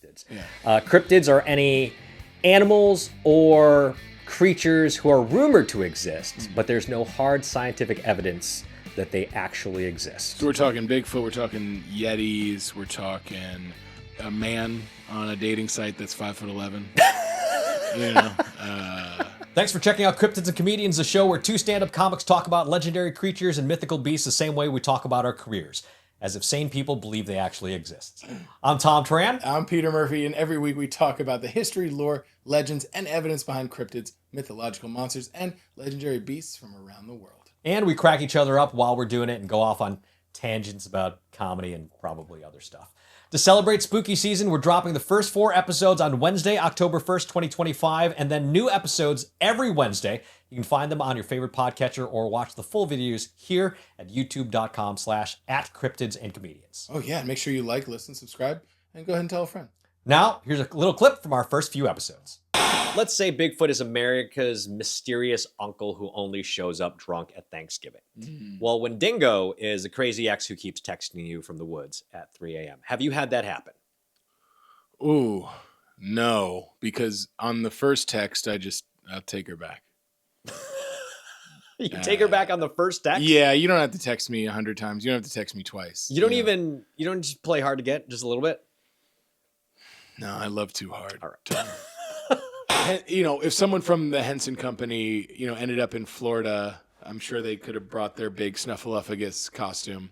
cryptids. Cryptids are any animals or creatures who are rumored to exist, but there's no hard scientific evidence that they actually exist. So we're talking Bigfoot, we're talking Yetis, we're talking a man on a dating site that's 5'11". Thanks for checking out Cryptids and Comedians, the show where two stand-up comics talk about legendary creatures and mythical beasts the same way we talk about our careers, as if sane people believe they actually exist. I'm Thom Tran. I'm Peter Murphy, and every week we talk about the history, lore, legends, and evidence behind cryptids, mythological monsters, and legendary beasts from around the world. And we crack each other up while we're doing it and go off on tangents about comedy and probably other stuff. To celebrate spooky season, we're dropping the first 4 episodes on Wednesday, October 1st, 2025, and then new episodes every Wednesday. You can find them on your favorite podcatcher or watch the full videos here at youtube.com/@cryptidsandcomedians. Oh yeah, make sure you like, listen, subscribe, and go ahead and tell a friend. Now, here's a little clip from our first few episodes. Let's say Bigfoot is America's mysterious uncle who only shows up drunk at Thanksgiving. Well, when Dingo is a crazy ex who keeps texting you from the woods at 3 a.m. Have you had that happen? Ooh, no, because on the first text, I'll take her back. You take her back on the first text? Yeah, you don't have to text me 100 times. You don't have to text me twice. You don't just play hard to get just a little bit? No, I love too hard. All right. If someone from the Henson Company, ended up in Florida, I'm sure they could have brought their big snuffleupagus costume.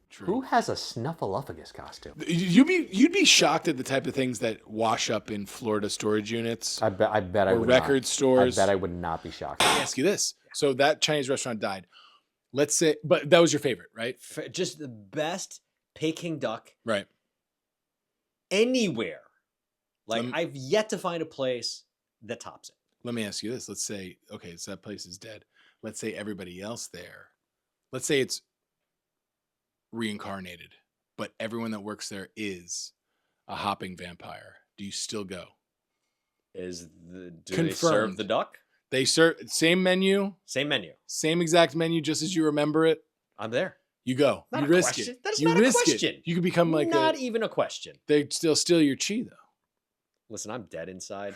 True. Who has a snuffleupagus costume? You'd be shocked at the type of things that wash up in Florida storage units. I bet I would record not. stores. I bet I would not be shocked. Let me ask you this. So that Chinese restaurant died. Let's say, but that was your favorite, right? Just the best Peking duck. Right. Anywhere. I've yet to find a place that tops it. Let me ask you this. Let's say, okay, so that place is dead. Let's say everybody else there, let's say it's reincarnated, but everyone that works there is a hopping vampire. Do you still go? Do they serve the duck? They serve same menu. Same menu. Same exact menu, just as you remember it. I'm there. You go. Not you a risk question. it. That is you not a risk question. It. You could become like not even a question. They still steal your chi though. Listen, I'm dead inside.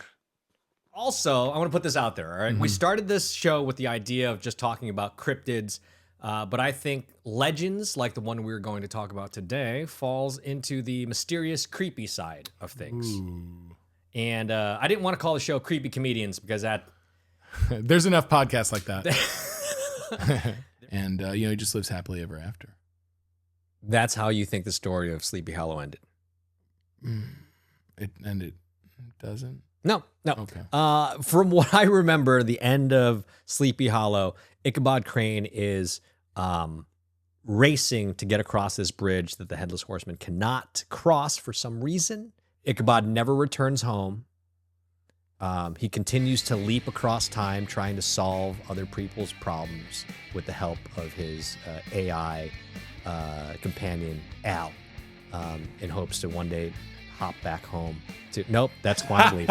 Also, I want to put this out there, all right? Mm-hmm. We started this show with the idea of just talking about cryptids, but I think legends, like the one we're going to talk about today, falls into the mysterious, creepy side of things. Ooh. And I didn't want to call the show Creepy Comedians because that... There's enough podcasts like that. And, he just lives happily ever after. That's how you think the story of Sleepy Hollow ended. It doesn't? No. Okay. From what I remember, the end of Sleepy Hollow, Ichabod Crane is racing to get across this bridge that the Headless Horseman cannot cross for some reason. Ichabod never returns home. He continues to leap across time, trying to solve other people's problems with the help of his AI companion, Al, in hopes to one day hop back home to... Nope, that's Quantum Leap.